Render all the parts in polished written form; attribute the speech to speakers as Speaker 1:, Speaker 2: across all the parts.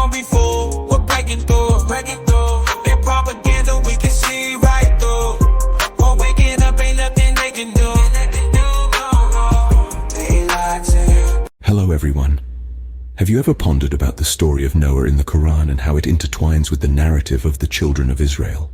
Speaker 1: wrong before. We're breaking through, breaking through. Their propaganda we can see right through. We're waking up, ain't nothing they can do. They lied to you.
Speaker 2: Hello everyone. Have you ever pondered about the story of Noah in the Quran and how it intertwines with the narrative of the children of Israel?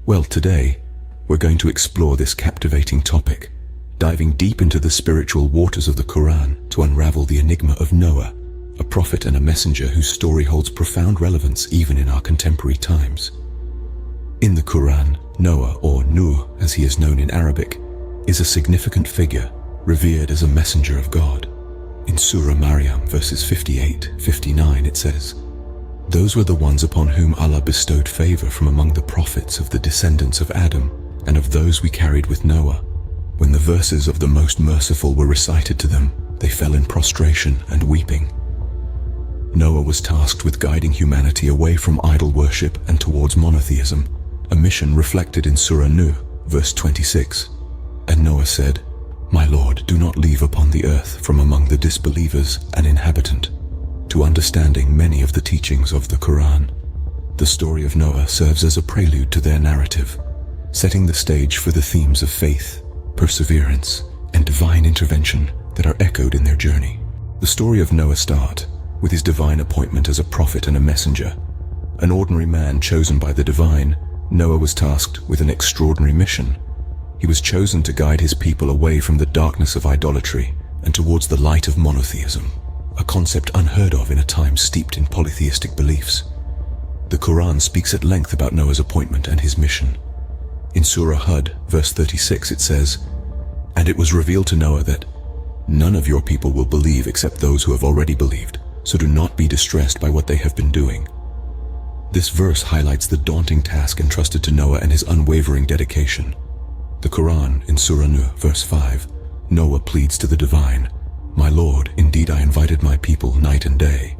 Speaker 2: Well, today, we're going to explore this captivating topic, diving deep into the spiritual waters of the Quran to unravel the enigma of Noah, a prophet and a messenger whose story holds profound relevance even in our contemporary times. In the Quran, Noah, or Nuh as he is known in Arabic, is a significant figure, revered as a messenger of God. In Surah Maryam, verses 58-59, it says, "Those were the ones upon whom Allah bestowed favor from among the prophets of the descendants of Adam and of those we carried with Noah. When the verses of the Most Merciful were recited to them, they fell in prostration and weeping." Noah was tasked with guiding humanity away from idol worship and towards monotheism, a mission reflected in Surah Nuh, verse 26. And Noah said, "My Lord, do not leave upon the earth from among the disbelievers an inhabitant." To understanding many of the teachings of the Quran, the story of Noah serves as a prelude to their narrative, setting the stage for the themes of faith, perseverance, and divine intervention that are echoed in their journey. The story of Noah starts with his divine appointment as a prophet and a messenger. An ordinary man chosen by the divine, Noah was tasked with an extraordinary mission. He was chosen to guide his people away from the darkness of idolatry and towards the light of monotheism, a concept unheard of in a time steeped in polytheistic beliefs. The Quran speaks at length about Noah's appointment and his mission. In Surah Hud, verse 36, it says, "And it was revealed to Noah that none of your people will believe except those who have already believed, so do not be distressed by what they have been doing." This verse highlights the daunting task entrusted to Noah and his unwavering dedication. The Quran, in Surah Nuh, verse 5, Noah pleads to the divine, "My Lord, indeed I invited my people night and day,"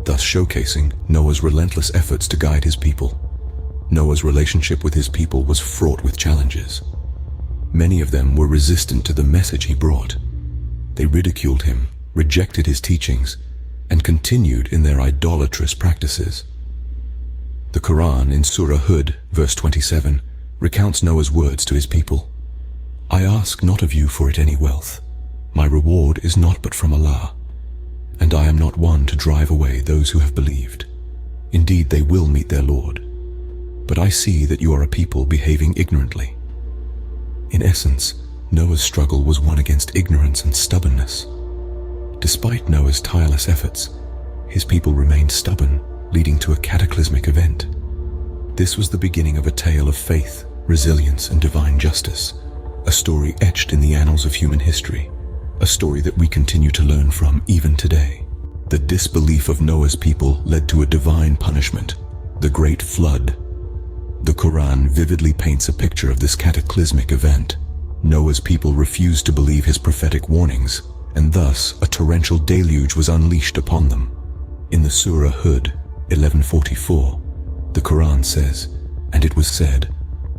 Speaker 2: thus showcasing Noah's relentless efforts to guide his people. Noah's relationship with his people was fraught with challenges. Many of them were resistant to the message he brought. They ridiculed him, rejected his teachings, and continued in their idolatrous practices. The Quran, in Surah Hud, verse 27, recounts Noah's words to his people, "I ask not of you for it any wealth. My reward is not but from Allah, and I am not one to drive away those who have believed. Indeed, they will meet their Lord. But I see that you are a people behaving ignorantly." In essence, Noah's struggle was one against ignorance and stubbornness. Despite Noah's tireless efforts, his people remained stubborn, leading to a cataclysmic event. This was the beginning of a tale of faith, resilience, and divine justice, a story etched in the annals of human history, a story that we continue to learn from even today. The disbelief of Noah's people led to a divine punishment, the Great Flood. The Quran vividly paints a picture of this cataclysmic event. Noah's people refused to believe his prophetic warnings, and thus a torrential deluge was unleashed upon them. In the Surah Hud, 1144, the Quran says, "And it was said,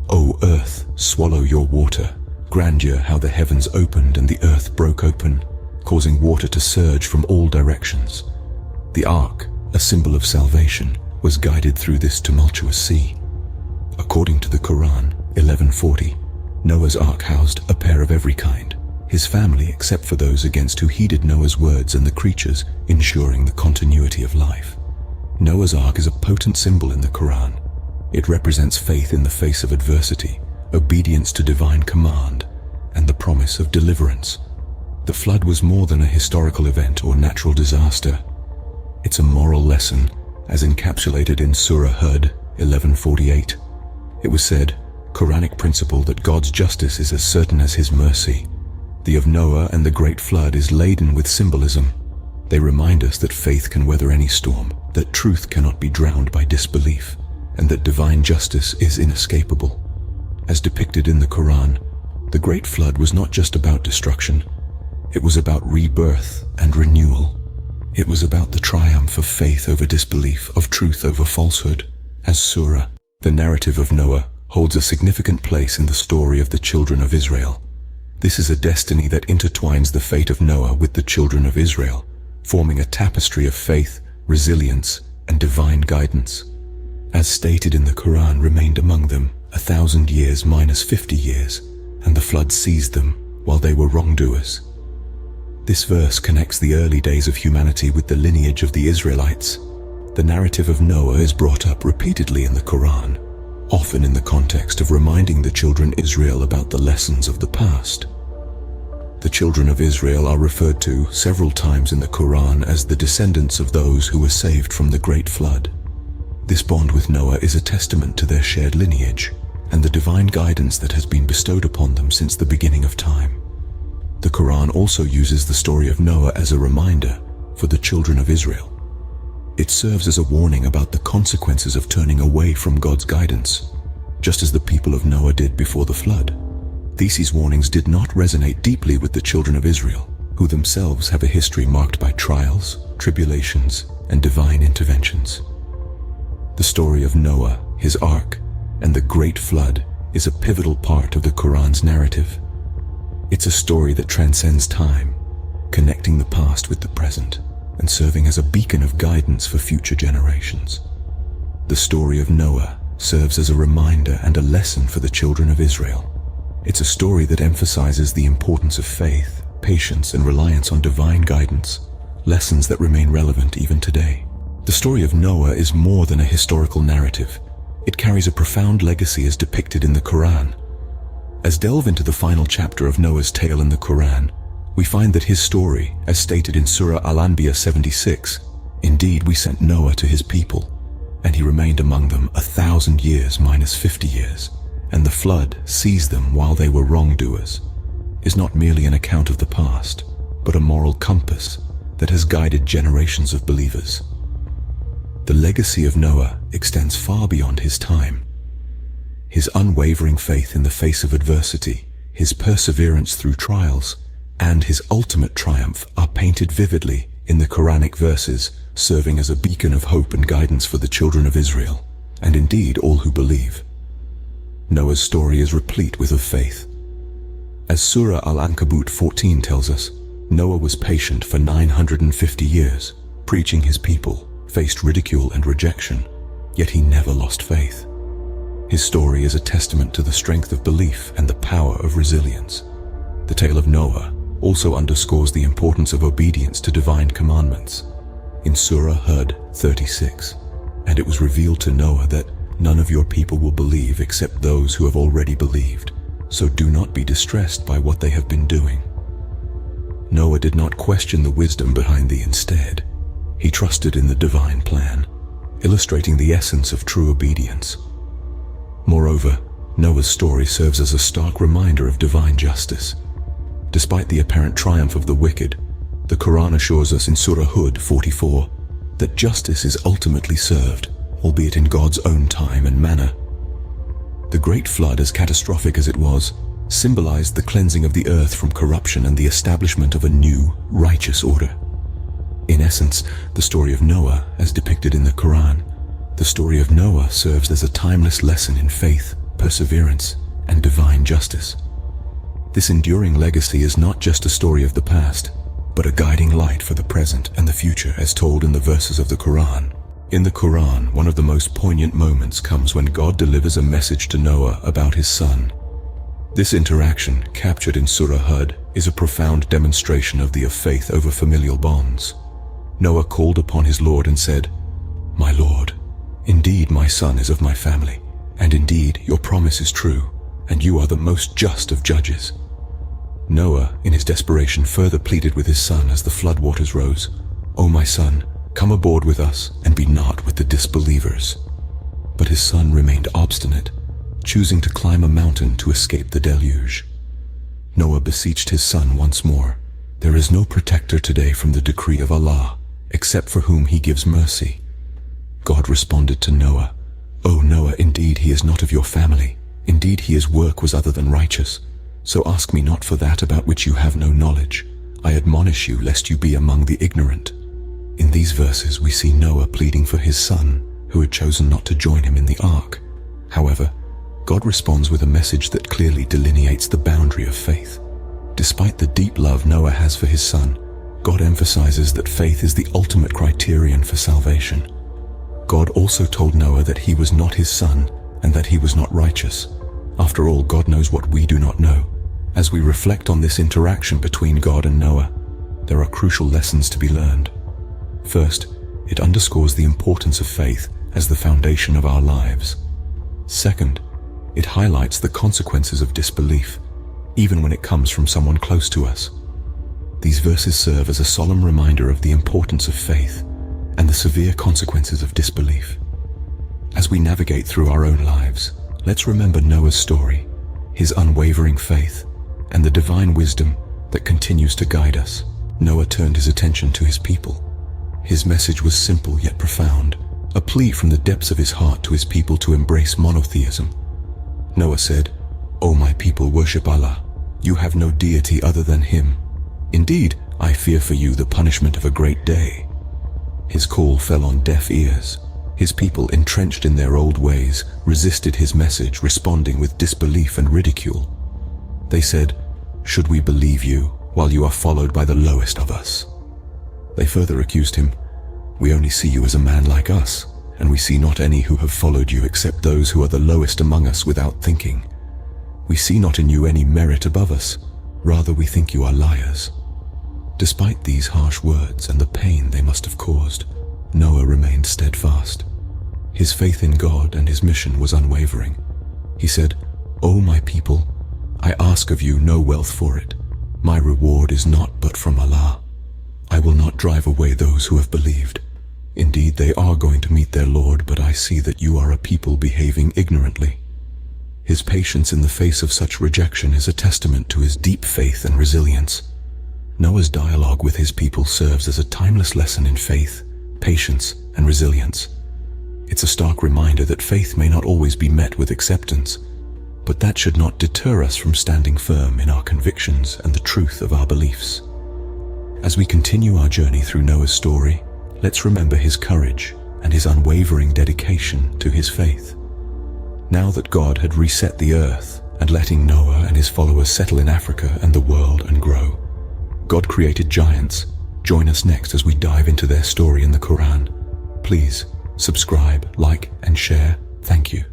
Speaker 2: O earth, swallow your water. Grandeur, how the heavens opened and the earth broke open, causing water to surge from all directions. The ark, a symbol of salvation, was guided through this tumultuous sea." According to the Quran, 1140, Noah's ark housed a pair of every kind, his family except for those against who heeded Noah's words and the creatures, ensuring the continuity of life. Noah's ark is a potent symbol in the Quran. It represents faith in the face of adversity, obedience to divine command, and the promise of deliverance. The flood was more than a historical event or natural disaster. It's a moral lesson, as encapsulated in Surah Hud, 1148. It was said, Quranic principle that God's justice is as certain as his mercy. The of Noah and the Great Flood is laden with symbolism. They remind us that faith can weather any storm, that truth cannot be drowned by disbelief, and that divine justice is inescapable. As depicted in the Quran, the Great Flood was not just about destruction. It was about rebirth and renewal. It was about the triumph of faith over disbelief, of truth over falsehood. As Surah, the narrative of Noah, holds a significant place in the story of the children of Israel. This is a destiny that intertwines the fate of Noah with the children of Israel, forming a tapestry of faith, resilience, and divine guidance, as stated in the Quran, remained among them 1,000 years minus 50 years, and the flood seized them while they were wrongdoers. This verse connects the early days of humanity with the lineage of the Israelites. The narrative of Noah is brought up repeatedly in the Quran, often in the context of reminding the children Israel about the lessons of the past. The children of Israel are referred to several times in the Quran as the descendants of those who were saved from the great flood. This bond with Noah is a testament to their shared lineage and the divine guidance that has been bestowed upon them since the beginning of time. The Quran also uses the story of Noah as a reminder for the children of Israel. It serves as a warning about the consequences of turning away from God's guidance, just as the people of Noah did before the flood. These warnings did not resonate deeply with the children of Israel, who themselves have a history marked by trials, tribulations, and divine interventions. The story of Noah, his ark, and the great flood is a pivotal part of the Quran's narrative. It's a story that transcends time, connecting the past with the present and serving as a beacon of guidance for future generations. The story of Noah serves as a reminder and a lesson for the children of Israel. It's a story that emphasizes the importance of faith, patience, and reliance on divine guidance, lessons that remain relevant even today. The story of Noah is more than a historical narrative. It carries a profound legacy as depicted in the Quran. As delve into the final chapter of Noah's tale in the Quran, we find that his story, as stated in Surah Al-Anbiya 76, "Indeed we sent Noah to his people, and he remained among them 1,000 years minus 50 years, and the flood seized them while they were wrongdoers," is not merely an account of the past, but a moral compass that has guided generations of believers. The legacy of Noah extends far beyond his time. His unwavering faith in the face of adversity, his perseverance through trials, and his ultimate triumph are painted vividly in the Quranic verses, serving as a beacon of hope and guidance for the children of Israel, and indeed all who believe. Noah's story is replete with faith. As Surah Al-Ankabut 14 tells us, Noah was patient for 950 years, preaching his people, faced ridicule and rejection, yet he never lost faith. His story is a testament to the strength of belief and the power of resilience. The tale of Noah also underscores the importance of obedience to divine commandments. In Surah Hud 36, "And it was revealed to Noah that none of your people will believe except those who have already believed, so do not be distressed by what they have been doing." Noah did not question the wisdom behind the instead. He trusted in the divine plan, illustrating the essence of true obedience. Moreover, Noah's story serves as a stark reminder of divine justice. Despite the apparent triumph of the wicked, the Quran assures us in Surah Hud 44 that justice is ultimately served, albeit in God's own time and manner. The great flood, as catastrophic as it was, symbolized the cleansing of the earth from corruption and the establishment of a new, righteous order. In essence, the story of Noah, as depicted in the Quran, the story of Noah serves as a timeless lesson in faith, perseverance, and divine justice. This enduring legacy is not just a story of the past, but a guiding light for the present and the future as told in the verses of the Quran. In the Quran, one of the most poignant moments comes when God delivers a message to Noah about his son. This interaction, captured in Surah Hud, is a profound demonstration of the faith over familial bonds. Noah called upon his Lord and said, "My Lord, indeed my son is of my family, and indeed your promise is true, and you are the most just of judges." Noah, in his desperation, further pleaded with his son as the floodwaters rose, "O my son, come aboard with us and be not with the disbelievers." But his son remained obstinate, choosing to climb a mountain to escape the deluge. Noah beseeched his son once more, "There is no protector today from the decree of Allah, except for whom he gives mercy." God responded to Noah, "O Noah, indeed he is not of your family. Indeed his work was other than righteous. So ask me not for that about which you have no knowledge. I admonish you lest you be among the ignorant." In these verses we see Noah pleading for his son, who had chosen not to join him in the ark. However, God responds with a message that clearly delineates the boundary of faith. Despite the deep love Noah has for his son, God emphasizes that faith is the ultimate criterion for salvation. God also told Noah that he was not his son and that he was not righteous. After all, God knows what we do not know. As we reflect on this interaction between God and Noah, there are crucial lessons to be learned. First, it underscores the importance of faith as the foundation of our lives. Second, it highlights the consequences of disbelief, even when it comes from someone close to us. These verses serve as a solemn reminder of the importance of faith and the severe consequences of disbelief. As we navigate through our own lives, let's remember Noah's story, his unwavering faith, and the divine wisdom that continues to guide us. Noah turned his attention to his people. His message was simple yet profound, a plea from the depths of his heart to his people to embrace monotheism. Noah said, "O my people, worship Allah. You have no deity other than Him. Indeed, I fear for you the punishment of a great day." His call fell on deaf ears. His people, entrenched in their old ways, resisted his message, responding with disbelief and ridicule. They said, "Should we believe you while you are followed by the lowest of us?" They further accused him, "We only see you as a man like us, and we see not any who have followed you except those who are the lowest among us without thinking. We see not in you any merit above us, rather we think you are liars." Despite these harsh words and the pain they must have caused, Noah remained steadfast. His faith in God and his mission was unwavering. He said, "O my people, I ask of you no wealth for it. My reward is not but from Allah. I will not drive away those who have believed. Indeed, they are going to meet their Lord, but I see that you are a people behaving ignorantly." His patience in the face of such rejection is a testament to his deep faith and resilience. Noah's dialogue with his people serves as a timeless lesson in faith, patience, and resilience. It's a stark reminder that faith may not always be met with acceptance, but that should not deter us from standing firm in our convictions and the truth of our beliefs. As we continue our journey through Noah's story, let's remember his courage and his unwavering dedication to his faith. Now that God had reset the earth and letting Noah and his followers settle in Africa and the world and grow, God created giants. Join us next as we dive into their story in the Quran. Please subscribe, like, and share. Thank you.